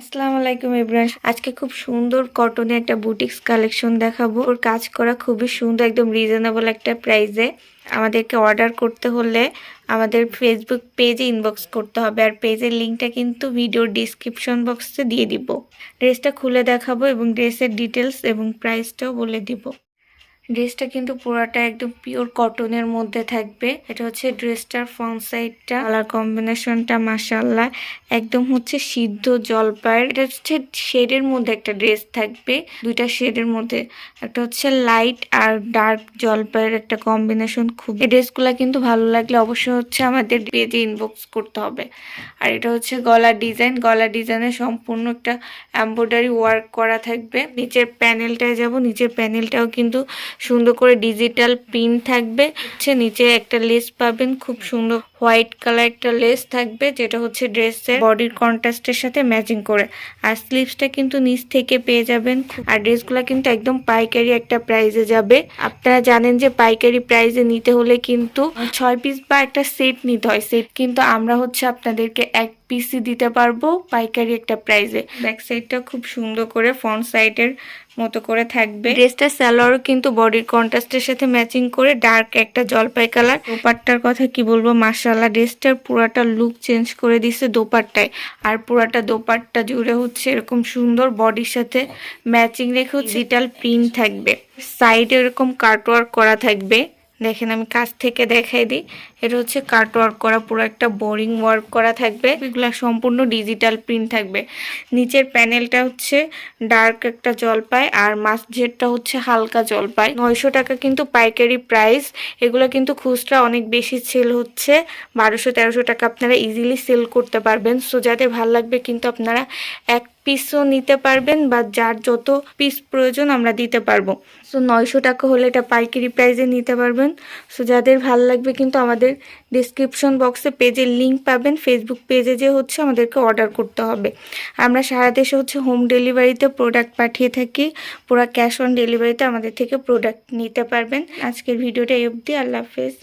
আসসালামু আলাইকুম এভরিওয়ান। আজকে খুব সুন্দর কটনের একটা বুটিক্স কালেকশন দেখাবো। ওর কাজ করা খুবই সুন্দর, একদম রিজনেবল একটা প্রাইসে। আমাদেরকে অর্ডার করতে হলে আমাদের ফেসবুক পেজে ইনবক্স করতে হবে, আর পেজের লিঙ্কটা কিন্তু ভিডিওর ডিসক্রিপশন বক্সে দিয়ে দিব। ড্রেসটা খুলে দেখাবো এবং ড্রেসের ডিটেলস এবং প্রাইসটাও বলে দিব। ড্রেসটা কিন্তু পুরাটা একদম পিওর কটনের মধ্যে থাকবে। এটা হচ্ছে ড্রেসটার ফ্রন্ট সাইডটা, কালার কম্বিনেশনটা মাশাআল্লাহ একদম হচ্ছে সিদ্ধ জলপাইয়ের। এটা হচ্ছে শেডের মধ্যে একটা ড্রেস থাকবে, দুইটা শেডের মধ্যে। একটা হচ্ছে লাইট আর ডার্ক জলপাইয়ের একটা কম্বিনেশন। খুব এই ড্রেসগুলো কিন্তু ভালো লাগলে অবশ্যই হচ্ছে আমাদের পেজে ইনবক্স করতে হবে। আর এটা হচ্ছে গলা ডিজাইনে সম্পূর্ণ একটা এমব্রয়ডারি ওয়ার্ক করা থাকবে। নিচের প্যানেলটায় যাব, নিচের প্যানেলটাও কিন্তু সুন্দর করে ডিজিটাল প্রিন্ট থাকবে। হচ্ছে নিচে একটা লেস পাবেন, খুব সুন্দর হোয়াইট কালার একটা লেস থাকবে, যেটা হচ্ছে ড্রেসের বডির কন্ট্রাস্টের সাথে ম্যাচিং করে। আর স্লিভসটা কিন্তু নিচ থেকে পেয়ে যাবেন। আর ড্রেসগুলো কিন্তু একদম পাইকারি একটা প্রাইসে যাবে। আপনারা জানেন যে পাইকারি প্রাইসে নিতে হলে কিন্তু 6 পিস বা একটা সেট নিতে হয়। সেট কিন্তু আমরা হচ্ছে আপনাদেরকে এক পিসই দিতে পারবো পাইকারি একটা প্রাইসে। ব্যাক সাইডটা খুব সুন্দর করে ফ্রন্ট সাইডের মতো করে থাকবে। ড্রেসটা সালোয়ারও কিন্তু বডির কন্ট্রাস্টের সাথে ম্যাচিং করে ডার্ক একটা জলপাই কালার। দোপাট্টার কথা কি বলবো, মাশাআল্লাহ ড্রেসটার পুরাটা লুক চেঞ্জ করে দিছে দোপাট্টায়। আর পুরাটা দোপাট্টা জুড়ে হচ্ছে এরকম সুন্দর বডির সাথে ম্যাচিং রেখে ডিজিটাল প্রিন্ট থাকবে। সাইডে এরকম কাটওয়ার্ক করা থাকবে। দেখেন আমি কাছ থেকে দেখাই দিই। এটা হচ্ছে কাট ওয়ার্ক করা, পুরো একটা বোরিং ওয়ার্ক করা থাকবে। এগুলা সম্পূর্ণ ডিজিটাল প্রিন্ট থাকবে। নিচের প্যানেলটা হচ্ছে ডার্ক একটা জলপাই, আর মাঝেরটা হচ্ছে হালকা জলপাই। 900 টাকা কিন্তু পাইকারি প্রাইস। এগুলো কিন্তু খুচরা অনেক বেশি সেল হচ্ছে, 1200-1300 টাকা আপনারা ইজিলি সেল করতে পারবেন। সো যাদের ভালো লাগবে কিন্তু আপনারা এক পিসও নিতে পারবেন, বা যার যত পিস প্রয়োজন আমরা দিতে পারবো। সো 900 টাকা হলে এটা পাইকারি প্রাইসে নিতে পারবেন। সো যাদের ভালো লাগবে কিন্তু আমাদের ডিসক্রিপশন বক্সে পেজের লিঙ্ক পাবেন। ফেসবুক পেজে যে হচ্ছে আমাদেরকে অর্ডার করতে হবে। আমরা সারা দেশে হচ্ছে হোম ডেলিভারিতে প্রোডাক্ট পাঠিয়ে থাকি। পুরো ক্যাশ অন ডেলিভারিতে আমাদের থেকে প্রোডাক্ট নিতে পারবেন। আজকের ভিডিওটা এই অবধি। আল্লাহ হাফেজ।